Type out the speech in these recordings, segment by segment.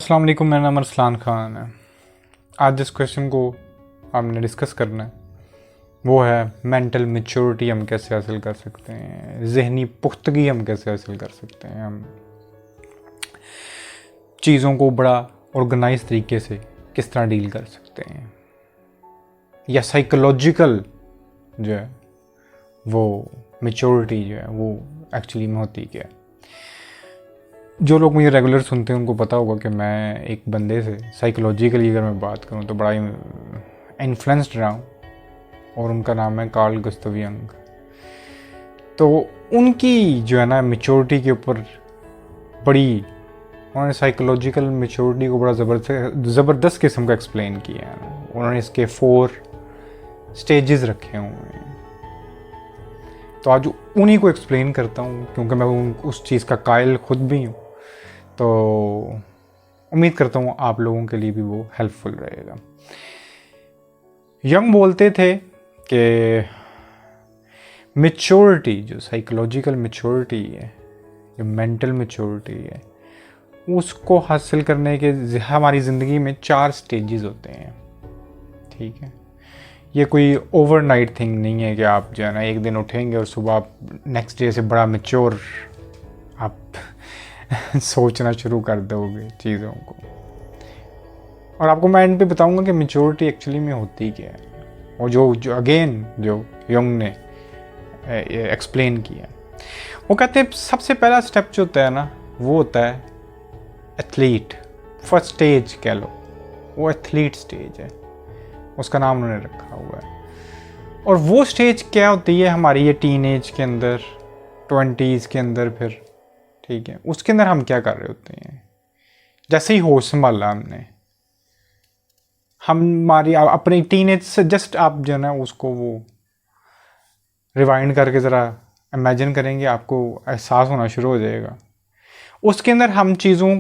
अस्सलाम वालेकुम, मेरा नाम अरसलान ख़ान है। आज जिस क्वेश्चन को हमने डिस्कस करना है वो है मेंटल मैच्योरिटी हम कैसे हासिल कर सकते हैं, ज़हनी पुख्तगी हम कैसे हासिल कर सकते हैं, हम चीज़ों को बड़ा ऑर्गेनाइज तरीके से किस तरह डील कर सकते हैं, या साइकोलॉजिकल जो है वो मैच्योरिटी जो है वो एक्चुअली में होती क्या है। जो लोग मुझे रेगुलर सुनते हैं उनको पता होगा कि मैं एक बंदे से साइकोलॉजिकली अगर मैं बात करूं तो बड़ा ही इन्फ्लुएंस्ड रहा हूँ, और उनका नाम है कार्ल गुस्ताव यंग। तो उनकी जो है ना मैच्योरिटी के ऊपर बड़ी, उन्होंने साइकोलॉजिकल मैच्योरिटी को बड़ा ज़बरदस्त किस्म का एक्सप्लेन किया है। उन्होंने इसके 4 स्टेजेस रखे हुए हैं। तो आज उन्हीं को एक्सप्लेन करता हूँ क्योंकि मैं उस चीज़ का कायल खुद भी हूँ। तो उम्मीद करता हूँ आप लोगों के लिए भी वो हेल्पफुल रहेगा। यंग बोलते थे कि मैच्योरिटी, जो साइकोलॉजिकल मैच्योरिटी है, जो मेंटल मैच्योरिटी है, उसको हासिल करने के हमारी ज़िंदगी में 4 स्टेजेस होते हैं। ठीक है, ये कोई ओवरनाइट थिंग नहीं है कि आप जो है ना एक दिन उठेंगे और सुबह आप नेक्स्ट डे से बड़ा मैच्योर आप सोचना शुरू कर दोगे चीज़ों को। और आपको मैं एंड पे बताऊंगा कि मैच्योरिटी एक्चुअली में होती क्या है, और जो अगेन जो यंग ने एक्सप्लेन किया, वो कहते हैं सबसे पहला स्टेप जो होता है ना वो होता है एथलीट। फर्स्ट स्टेज कह लो, वो एथलीट स्टेज है, उसका नाम उन्होंने रखा हुआ है। और वो स्टेज क्या होती है हमारी ये टीनेज के अंदर, 20s के अंदर, फिर ठीक है उसके अंदर हम क्या कर रहे होते हैं। जैसे ही होश संभाला हमने, हमारी अपनी टीनेज से जस्ट आप जो है ना उसको वो रिवाइंड करके ज़रा इमेजिन करेंगे, आपको एहसास होना शुरू हो जाएगा। उसके अंदर हम चीज़ों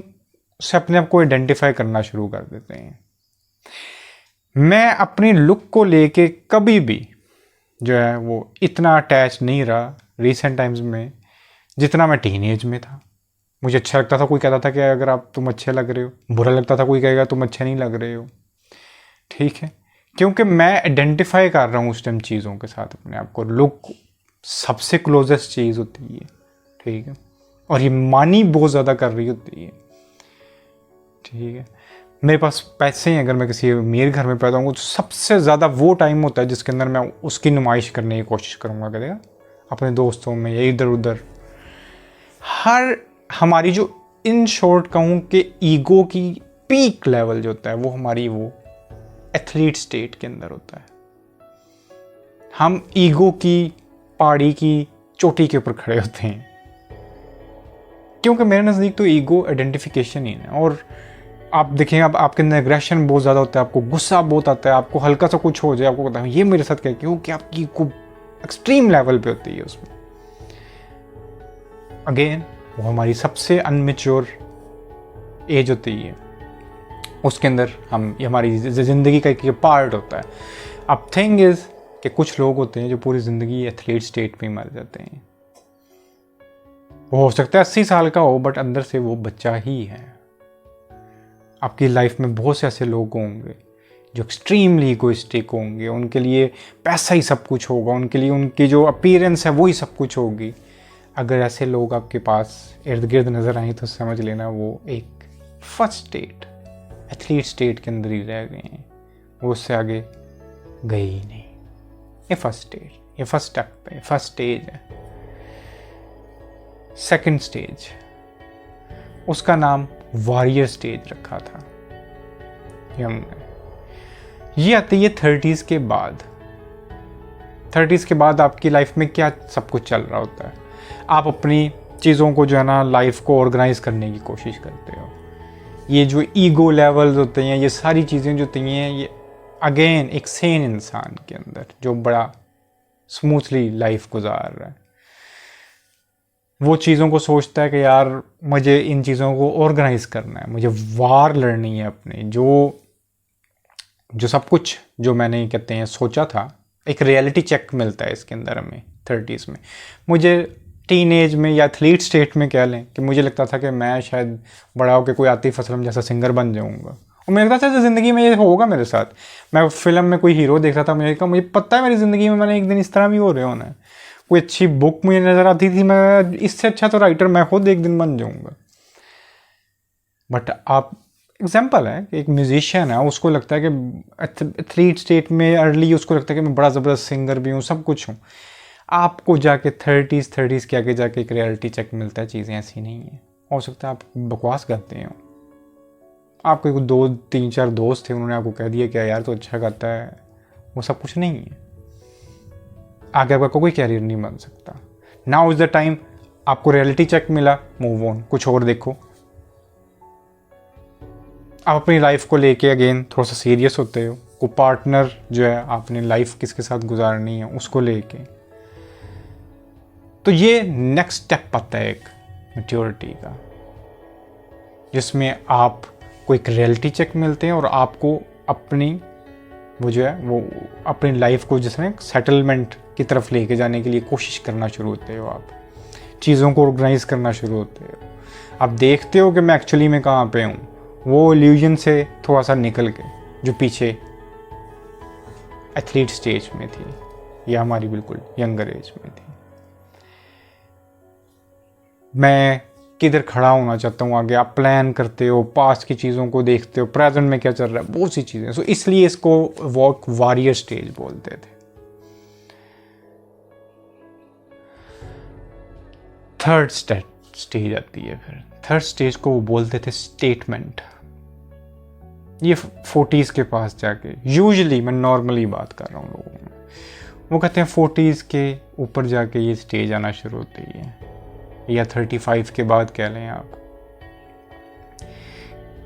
से अपने आप को आइडेंटिफाई करना शुरू कर देते हैं। मैं अपनी लुक को लेके कभी भी जो है वो इतना अटैच नहीं रहा रिसेंट टाइम्स में जितना मैं टीनेज में था। मुझे अच्छा लगता था कोई कहता था कि अगर आप तुम अच्छे लग रहे हो, बुरा लगता था कोई कहेगा तुम अच्छे नहीं लग रहे हो। ठीक है, क्योंकि मैं आइडेंटिफाई कर रहा हूँ उस टाइम चीज़ों के साथ अपने आप को। लुक सबसे क्लोजेस्ट चीज़ होती है, ठीक है, और ये मानी बहुत ज़्यादा कर रही होती है। ठीक है, मेरे पास पैसे हैं, अगर मैं किसी अमीर घर में पैदा हूँ तो सबसे ज़्यादा वो टाइम होता है जिसके अंदर मैं उसकी नुमाइश करने की कोशिश करूँगा, करेगा अपने दोस्तों में या इधर उधर। हर हमारी जो इन शॉर्ट कहूँ कि ईगो की पीक लेवल जो होता है वो हमारी वो एथलीट स्टेट के अंदर होता है। हम ईगो की पहाड़ी की चोटी के ऊपर खड़े होते हैं, क्योंकि मेरे नज़दीक तो ईगो आइडेंटिफिकेशन ही है। और आप देखेंगे अब आपके अंदर एग्रेशन बहुत ज़्यादा होता है, आपको गुस्सा बहुत आता है, आपको हल्का सा कुछ हो जाए आपको पता है ये मेरे साथ क्या, क्योंकि आपकी को एक्सट्रीम लेवल पे होती है उसमें। अगेन वो हमारी सबसे अनमेच्योर एज होती है, उसके अंदर हम ये हमारी ज़िंदगी का एक पार्ट होता है। अब थिंग इज़ कि कुछ लोग होते हैं जो पूरी ज़िंदगी एथलीट स्टेट में मर जाते हैं। वो हो सकता है 80 साल का हो बट अंदर से वो बच्चा ही है। आपकी लाइफ में बहुत से ऐसे लोग होंगे जो एक्सट्रीमली इगोइस्टिक होंगे, उनके लिए पैसा ही सब कुछ होगा, उनके लिए उनकी जो अपीयरेंस है वही सब कुछ होगी। अगर ऐसे लोग आपके पास इर्द गिर्द नज़र आए तो समझ लेना वो एक फर्स्ट स्टेट, एथलीट स्टेट के अंदर ही रह गए हैं, वो उससे आगे गए ही नहीं। ये फर्स्ट स्टेज, ये फर्स्ट स्टेप है, फर्स्ट स्टेज है। सेकंड स्टेज, उसका नाम वॉरियर स्टेज रखा था यंग ने। ये आती है 30s के बाद। 30s के बाद आपकी लाइफ में क्या सब कुछ चल रहा होता है, आप अपनी चीज़ों को जो है ना लाइफ को ऑर्गेनाइज करने की कोशिश करते हो। ये जो ईगो लेवल्स होते हैं, ये सारी चीज़ें जो होती हैं, ये अगेन एक सेन इंसान के अंदर जो बड़ा स्मूथली लाइफ गुजार रहा है, वो चीज़ों को सोचता है कि यार मुझे इन चीज़ों को ऑर्गेनाइज करना है, मुझे वार लड़नी है अपने। जो सब कुछ जो मैंने कहते हैं सोचा था, एक रियलिटी चेक मिलता है इसके अंदर हमें 30s में। मुझे टीन एज में या एथलीट स्टेट में कह लें कि मुझे लगता था कि मैं शायद बड़ा होकर कोई आतिफ असलम जैसा सिंगर बन जाऊंगा, और मुझे लगता था ज़िंदगी में ये होगा मेरे साथ। मैं फिल्म में कोई हीरो देख रहा था, मुझे पता है मेरी ज़िंदगी में मैंने एक दिन इस तरह भी हो रहे होना है। कोई अच्छी बुक मुझे नज़र आती थी, मैं इससे अच्छा तो राइटर मैं खुद एक दिन बन जाऊंगा। बट आप एग्जाम्पल है कि एक म्यूजिशियन है, उसको लगता है कि एथलीट स्टेट में अर्ली उसको लगता है कि मैं बड़ा ज़बरदस्त सिंगर भी हूँ, सब कुछ हूँ। आपको जाके 30s के आगे जाके एक रियलिटी चेक मिलता है, चीज़ें ऐसी नहीं है। हो सकता है आप बकवास करते हो, आपके कोई 2-3-4 दोस्त थे, उन्होंने आपको कह दिया कि यार तो अच्छा गाता है, वो सब कुछ नहीं है। आगे आपका कोई कैरियर नहीं बन सकता। नाउ इज़ द टाइम, आपको रियलिटी चेक मिला, मूव ऑन, कुछ और देखो। आप अपनी लाइफ को लेके अगेन थोड़ा सा सीरियस होते हो, कोई पार्टनर जो है आपने लाइफ किसके साथ गुजारनी है उसको लेके, तो ये नेक्स्ट स्टेप आता है एक मैच्योरिटी का, जिसमें आपको एक रियलिटी चेक मिलते हैं और आपको अपनी वो जो है वो अपनी लाइफ को जिसमें सेटलमेंट की तरफ लेके जाने के लिए कोशिश करना शुरू होते हो। आप चीज़ों को ऑर्गेनाइज करना शुरू होते हो। आप देखते हो कि मैं एक्चुअली में कहाँ पे हूँ, वो इल्यूजन से थोड़ा सा निकल के जो पीछे एथलीट स्टेज में थी या हमारी बिल्कुल यंगर एज में थी। मैं किधर खड़ा होना चाहता हूँ आगे, आप प्लान करते हो, पास्ट की चीज़ों को देखते हो, प्रेजेंट में क्या चल रहा है, बहुत सी चीज़ें। सो इसलिए इसको वॉरियर स्टेज बोलते थे। थर्ड स्टेज आती है फिर। थर्ड स्टेज को वो बोलते थे स्टेटमेंट। ये 40s के पास जाके, यूजुअली मैं नॉर्मली बात कर रहा हूँ लोगों में, वो कहते हैं 40s के ऊपर जाके ये स्टेज आना शुरू होती है, या 35 के बाद कह लें आप,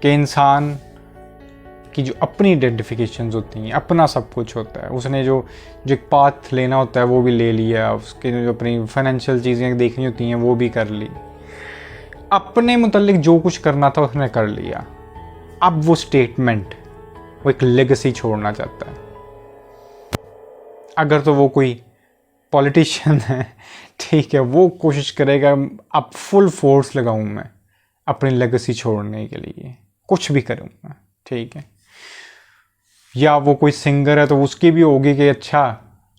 कि इंसान की जो अपनी आइडेंटिफिकेशंस होती हैं, अपना सब कुछ होता है, उसने जो एक पाथ लेना होता है वो भी ले लिया, उसके जो अपनी फाइनेंशियल चीज़ें देखनी होती हैं वो भी कर ली, अपने मुतल्लिक जो कुछ करना था उसने कर लिया। अब वो स्टेटमेंट, वो एक लेगेसी छोड़ना चाहता है। अगर तो वो कोई पॉलिटिशियन है, ठीक है, वो कोशिश करेगा अब फुल फोर्स लगाऊं मैं अपनी लेगेसी छोड़ने के लिए, कुछ भी करूँगा, ठीक है। या वो कोई सिंगर है तो उसकी भी होगी कि अच्छा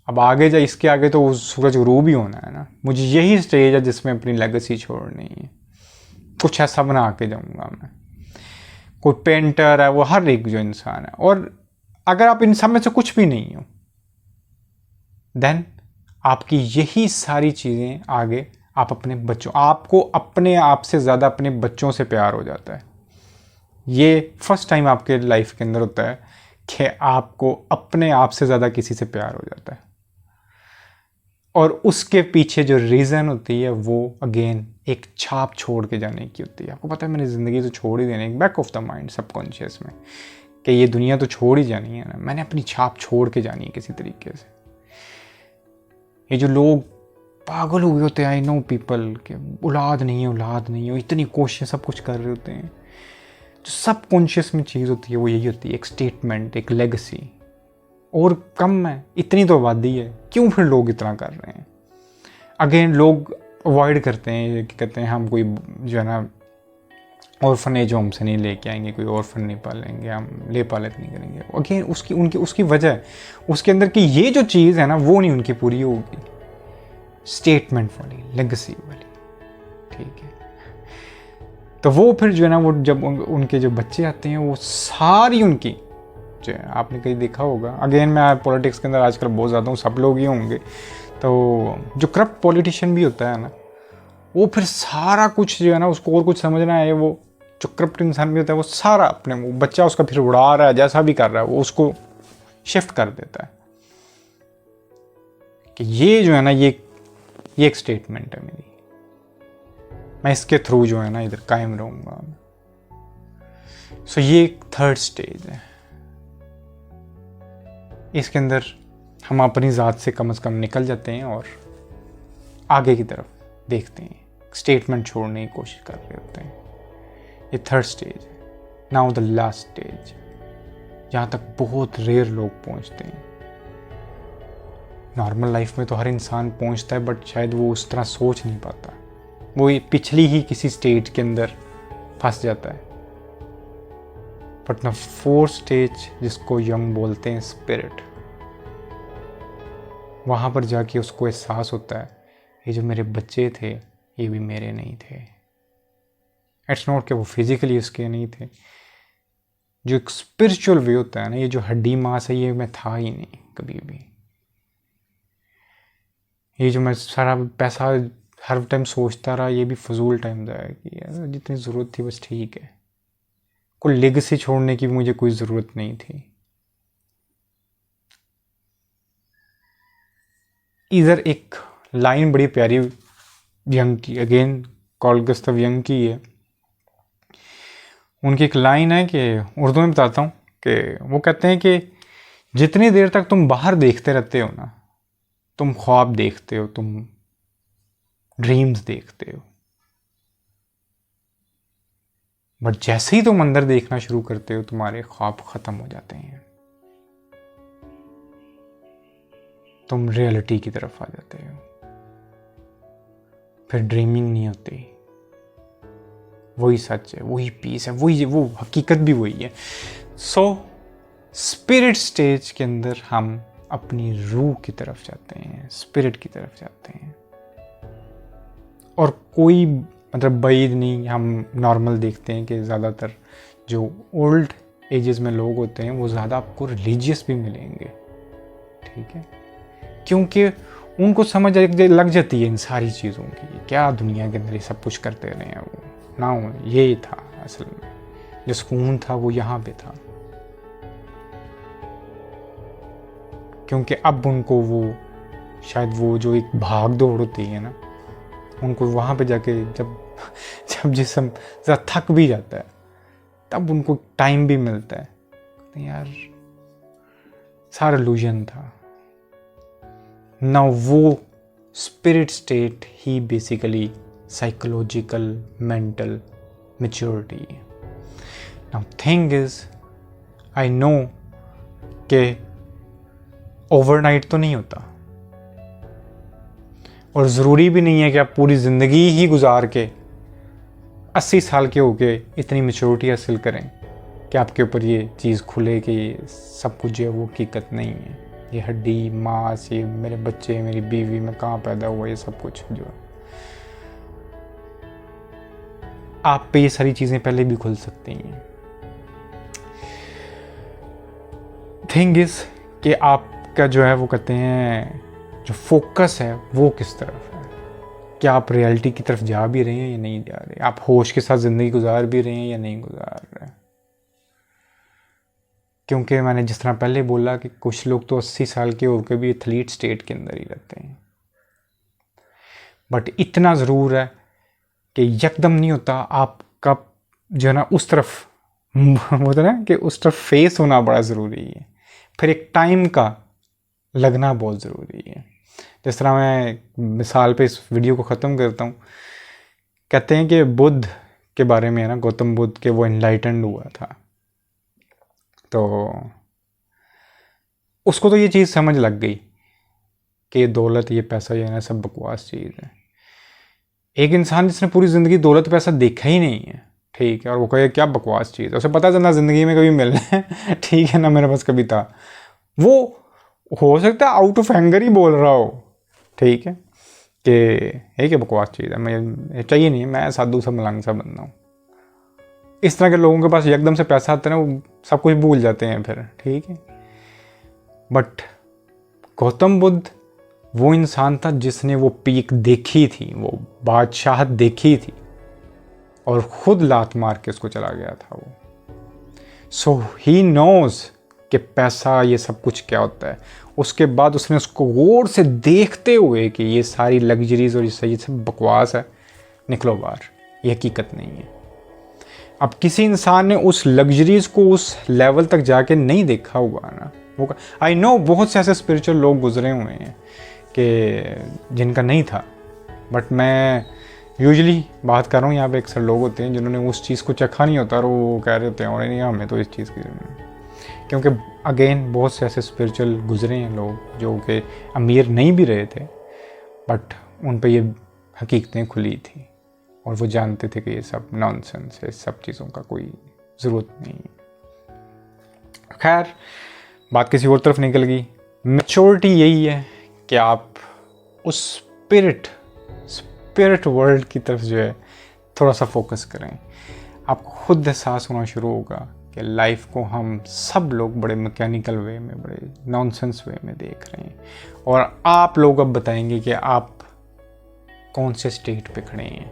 अब आगे जा, इसके आगे तो सूरज गुरूब ही होना है ना, मुझे यही स्टेज है जिसमें अपनी लेगेसी छोड़नी है, कुछ ऐसा बना के जाऊँगा मैं। कोई पेंटर है, वो हर एक जो इंसान है, और अगर आप इन सब में से कुछ भी नहीं हो, देन आपकी यही सारी चीज़ें आगे आप अपने बच्चों, आपको अपने आप से ज़्यादा अपने बच्चों से प्यार हो जाता है। ये फर्स्ट टाइम आपके लाइफ के अंदर होता है कि आपको अपने आप से ज़्यादा किसी से प्यार हो जाता है, और उसके पीछे जो रीज़न होती है वो अगेन एक छाप छोड़ के जाने की होती है। आपको पता है मैंने ज़िंदगी तो छोड़ ही देनी, back of the mind subconscious में, कि ये दुनिया तो छोड़ ही जानी है ना, मैंने अपनी छाप छोड़ के जानी है किसी तरीके से। ये जो लोग पागल हुए होते हैं, आई नो पीपल, के औलाद नहीं हो, इतनी कोशिश सब कुछ कर रहे होते हैं, जो सब कॉन्शियस में चीज़ होती है वो यही होती है, एक स्टेटमेंट, एक लेगेसी। और कम है, इतनी तो आबादी है, क्यों फिर लोग इतना कर रहे हैं? अगेन लोग अवॉइड करते हैं, कहते हैं हम कोई जो है ना ऑर्फनेज होम से नहीं लेके आएंगे, कोई ऑर्फन नहीं पालेंगे, हम ले पालत नहीं करेंगे। अगेन उसकी वजह है उसके अंदर कि ये जो चीज़ है ना वो नहीं उनकी पूरी होगी, स्टेटमेंट वाली, लेगेसी वाली, ठीक है। तो वो फिर जो है ना, वो जब उनके जो बच्चे आते हैं वो सारी उनकी जो है, आपने कहीं देखा होगा, अगेन मैं पॉलिटिक्स के अंदर आजकल बहुत ज़्यादा हूँ, सब लोग ही होंगे, तो जो करप्ट पॉलिटिशियन भी होता है ना, वो फिर सारा कुछ जो है ना, उसको और कुछ समझना है, वो जो करप्ट इंसान भी होता है वो सारा अपने वो बच्चा उसका फिर उड़ा रहा है, जैसा भी कर रहा है वो उसको शिफ्ट कर देता है कि ये जो है ना ये एक स्टेटमेंट है मेरी, मैं इसके थ्रू जो है ना इधर कायम रहूँगा। सो ये एक थर्ड स्टेज है, इसके अंदर हम अपनी ज़ात से कम निकल जाते हैं और आगे की तरफ देखते हैं, स्टेटमेंट छोड़ने की कोशिश कर रहे होते हैं। ये थर्ड स्टेज है। नाउ द लास्ट स्टेज, जहाँ तक बहुत रेयर लोग पहुँचते हैं, नॉर्मल लाइफ में तो हर इंसान पहुंचता है, बट शायद वो उस तरह सोच नहीं पाता, वो पिछली ही किसी स्टेज के अंदर फंस जाता है। बट ना फोर्थ स्टेज जिसको यंग बोलते हैं स्पिरिट, वहाँ पर जाके उसको एहसास होता है ये जो मेरे बच्चे थे ये भी मेरे नहीं थे। इट्स नॉट कि वो फिजिकली उसके नहीं थे, जो एक स्पिरिचुअल वे होता है ना, ये जो हड्डी मांस है ये मैं था ही नहीं कभी भी। ये जो मैं सारा पैसा हर टाइम सोचता रहा ये भी फजूल टाइम जाया कि यार जितनी ज़रूरत थी बस ठीक है, कोई लेगेसी छोड़ने की मुझे कोई ज़रूरत नहीं थी। इधर एक लाइन बड़ी प्यारी यंग की, अगेन कॉल गुस्ताव यंग की है, उनकी एक लाइन है कि उर्दू में बताता हूँ कि वो कहते हैं कि जितनी देर तक तुम बाहर देखते रहते हो ना, तुम ख्वाब देखते हो, तुम ड्रीम्स देखते हो, बट जैसे ही तुम अंदर देखना शुरू करते हो तुम्हारे ख्वाब ख़त्म हो जाते हैं, तुम रियलिटी की तरफ आ जाते हो, फिर ड्रीमिंग नहीं होती, वही सच है, वही पीस है, वही वो हकीकत भी वही है। सो स्पिरिट स्टेज के अंदर हम अपनी रूह की तरफ जाते हैं, स्पिरिट की तरफ जाते हैं, और कोई मतलब बैद नहीं। हम नॉर्मल देखते हैं कि ज़्यादातर जो ओल्ड एजेस में लोग होते हैं वो ज़्यादा आपको रिलीजियस भी मिलेंगे, ठीक है, क्योंकि उनको समझ लग जाती है इन सारी चीज़ों की, क्या दुनिया के अंदर ये सब कुछ करते रहे हैं वो ना, ये था असल में जो सुकून था वो यहाँ पे था, क्योंकि अब उनको वो शायद वो जो एक भाग दौड़ होती है ना, उनको वहाँ पे जाके जब जिस्म ज़रा थक भी जाता है तब उनको टाइम भी मिलता है, तो यार सारा इल्यूजन था ना। वो spirit state he basically psychological mental maturity. Now thing is I know कि ओवरनाइट तो नहीं होता, और ज़रूरी भी नहीं है कि आप पूरी ज़िंदगी ही गुजार के 80 साल के होके इतनी मैच्योरिटी हासिल करें कि आपके ऊपर ये चीज़ खुले कि सब कुछ जो है वो हकीकत नहीं है, ये हड्डी मांस, ये मेरे बच्चे, मेरी बीवी, मैं कहाँ पैदा हुआ, ये सब कुछ जो है आप पे ये सारी चीज़ें पहले भी खुल सकती हैं। थिंग इज कि आपका जो है वो कहते हैं जो फोकस है वो किस तरफ है, क्या आप रियलिटी की तरफ जा भी रहे हैं या नहीं जा रहे, आप होश के साथ ज़िंदगी गुजार भी रहे हैं या नहीं गुजार रहे। क्योंकि मैंने जिस तरह पहले बोला कि कुछ लोग तो 80 साल के होकर भी एथलीट स्टेट के अंदर ही रहते हैं, बट इतना ज़रूर है कि यकदम नहीं होता, आपका जो है ना उस तरफ होता है ना कि उस तरफ फेस होना बड़ा ज़रूरी है, फिर एक टाइम का लगना बहुत ज़रूरी है। जिस तरह मैं मिसाल पे इस वीडियो को ख़त्म करता हूँ, कहते हैं कि बुद्ध के बारे में है ना, गौतम बुद्ध के वो इनलाइटेंड हुआ था, तो उसको तो ये चीज़ समझ लग गई कि ये दौलत, ये पैसा जो है ना सब बकवास चीज़ है। एक इंसान जिसने पूरी ज़िंदगी दौलत पैसा देखा ही नहीं है, ठीक है, और वो कहे क्या बकवास चीज़ है, उसे पता चलना ज़िंदगी में कभी मिलना है ठीक है ना, मेरे पास कभी था, वो हो सकता है आउट ऑफ एंगर ही बोल रहा हो, ठीक है, कि ये क्या बकवास चीज़ है, मुझे चाहिए नहीं है, मैं साधु सा मलंग सा बंदा हूँ। इस तरह के लोगों के पास एकदम से पैसा आता है ना, वो सब कुछ भूल जाते हैं फिर, ठीक है। बट गौतम बुद्ध वो इंसान था जिसने वो पीक देखी थी, वो बादशाहत देखी थी, और खुद लात मार के उसको चला गया था वो। सो ही नोज कि पैसा ये सब कुछ क्या होता है। उसके बाद उसने उसको गौर से देखते हुए कि ये सारी लग्जरीज और ये सब बकवास है, निकलो बाहर, ये हकीकत नहीं है। अब किसी इंसान ने उस लग्जरीज को उस लेवल तक जाके नहीं देखा हुआ ना, वो आई नो बहुत से ऐसे स्पिरिचुअल लोग गुजरे हुए हैं कि जिनका नहीं था, बट मैं यूजुअली बात कर रहा हूँ यहाँ पे अक्सर लोग होते हैं जिन्होंने उस चीज़ को चखा नहीं होता और वो कह रहे होते हैं और नहीं हमें तो इस चीज़ की क्योंकि अगेन बहुत से ऐसे स्पिरिचुअल गुजरे हैं लोग जो कि अमीर नहीं भी रहे थे, बट उन पे ये हकीकतें खुली थी और वो जानते थे कि ये सब नॉनसेंस है, इस सब चीज़ों का कोई ज़रूरत नहीं है। खैर, बात किसी और तरफ निकल गई। मैच्योरिटी यही है कि आप उस स्पिरिट वर्ल्ड की तरफ जो है थोड़ा सा फोकस करें। आपको खुद एहसास होना शुरू होगा कि लाइफ को हम सब लोग बड़े मैकेनिकल वे में, बड़े नॉनसेंस वे में देख रहे हैं, और आप लोग अब बताएंगे कि आप कौन से स्टेट पे खड़े हैं,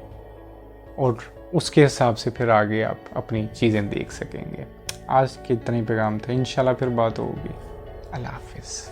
और उसके हिसाब से फिर आगे आप अपनी चीज़ें देख सकेंगे। आज के इतने पैगाम थे, इंशाल्लाह फिर बात होगी। अल्लाह हाफिज़।